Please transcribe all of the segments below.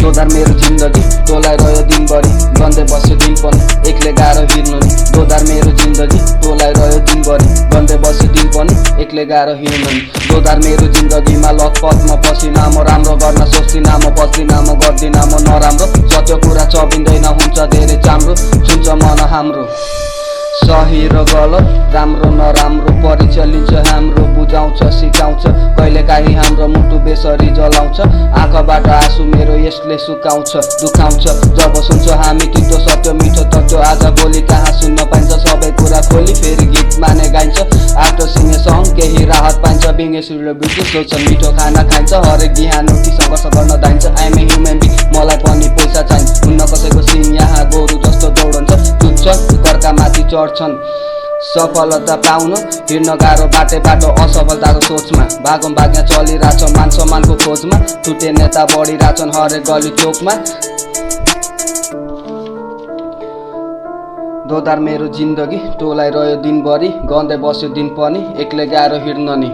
दोधार मेरो जिन्दगी तँलाई रह्यो दिनभरि गन्दै बस्यो दिन पनि एक्लै गाह्रो हिँड्नु नि दोधार मेरो जिन्दगी तँलाई रह्यो दिनभरि गन्दै बस्यो दिन पनि एक्लै गाह्रो हिँड्नु नि दोधार मेरो जिन्दगीमा लतपतमा पसिना म राम्रो गर्न सोच्दिन म बस्दिन म गर्दिन म नराम्रो सत्य कुरा चबिँदैन हुन्छ धेरै चाम्रो छुन्छ मन हाम्रो सही र गलत राम्रो नराम्रो परिचय लिन्छ हाम्रो बुझाउँछ सिकाउँछ कहिलेकाहीँ हाम्रो मुटु बेसरी जलाउँछ आँखाबाट आँसु मेरो यसले सुकाउँछ दुखाउँछ जब सुन्छ हामी तितो सत्य मिठो तत्त्व आज भोलि कहाँ सुन्न पाइन्छ सबै कुरा खोली फेरि गीत माने गाइन्छ आटो सिंहे सङ केही राहत पाइन्छ बिङ्गे सुलो बिर्ती सोच्छ मिठो खाना खाइन्छ हरेक बिहान उठी सङ्घर्ष गर्न दाइन्छ आइम ए ह्युमन बिङ मलाई पनि पैसा चाहिन्छ हुन्न कसैको सिन यहाँ गोरु जस्तो दौडन्छ चुच्छ कर्कामाथि चढ्छन् सफलता पाउन हिँड्न गाह्रो बाटो असफलताको सोचमा भागम भाग्य चलिरहेछ मान सम्मानको खोजमा छुटे नेता बढिरहेछन् हरेक गली चोकमा दोधार मेरो जिन्दगी तँलाई रह्यो दिनभरि गन्दै बस्यो दिन पनि एक्लै गाह्रो हिँड्न नि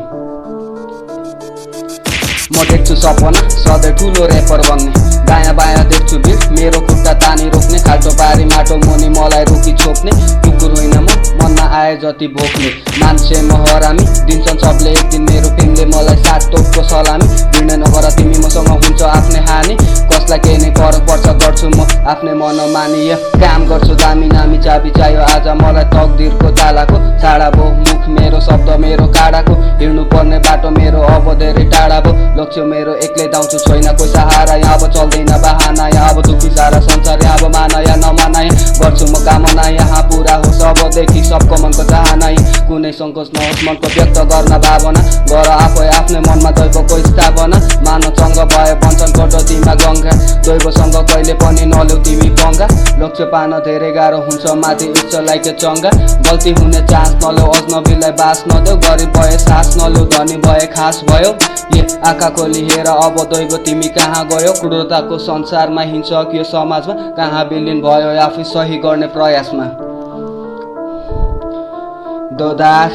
म देख्छु सपना सधैँ ठुलो ऱ्यापर बन्ने दायाँ बायाँ देख्छु भिड मेरो खुट्टा तानी रोक्ने खाल्टो पारी माटो मुनि मलाई रोकी छोप्ने कुकुर होइन म मनमा आए जति भोक्ने मान्छे म हरामी दिन्छन् सबले एक दिन मेरो प्रेमले मलाई 7 तोपको सलामी भिड्न नगर तिमी मसँग हुन्छ आफ्नै हानि कसलाई केही नै फरक पर्छ गर्छु म आफ्नै मन मानि काम गर्छु दामी नामी चाबी चाहियो आज मलाई तकदिरको तालाको छाडा भो मुख मेरो शब्द मेरो काडाको हिँड्नु पर्ने बाटो मेरो अब धेरै टाढा भो लक्ष्य मेरो एक्लै धाउँछु छैन कोही सहारा यहाँ अब चल्दैन बहाना यहाँ अब दुखी सारा संसार यहाँ अब माना या नमाना गर्छु म कामना यहाँ पुरा हो सबदेखि सबको मनको चाहना कुनै सङ्कोच नहोस् मनको व्यक्त गर्न भावना गर आफै आफ्नै मनमा दैवको स्थापना मानव चङ्ग भए भन्छन् कटौतीमा गङ्गा दैवसँग कहिले पनि नल्याउ तिमी पङ्गा लक्ष्य पान धेरै गाह्रो हुन्छ माथि इच्छा लाइके चङ्गा गल्ती हुने चान्स नल्याउ अजनबीलाई बास नदेऊ गरिब भए सास नल्याउ धनी भए खास भयो आँखा खोली हेर अब दैव तिमी कहाँ गयो क्रूरताको संसारमा हिँड्छ यो समाजमा कहाँ विलिन भयो आफै सही गर्ने प्रयासमा दोधार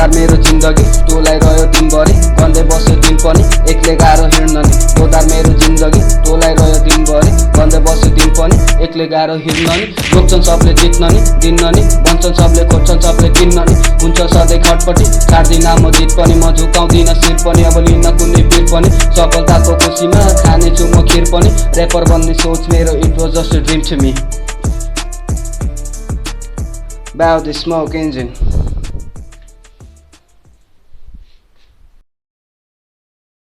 मेरो जिन्दगी तँलाई रह्यो दिनभरि गन्दै बस्यो दिन पनि एक्लै गाह्रो हिँड्न नि दोधार मेरो जिन्दगी तँलाई रह्यो दिनभरि गन्दै बस्यो दिन पनि एक्लै गाह्रो हिँड्न नि रोक्छन् सबले जित्न नि दिन्न नि भन्छन् सबले खोज्छन् सबले किन्न नि हुन्छ सधैँ खटपटी छाड्दिन म जित पनि म झुकाउँदिन शिर पनि अब लिन कुनै पिर पनि सफलताको खुसीमा खानेछु म खिर पनि ऱ्यापर बन्ने सोच मेरो it was just a dream to me Bow the smoke engine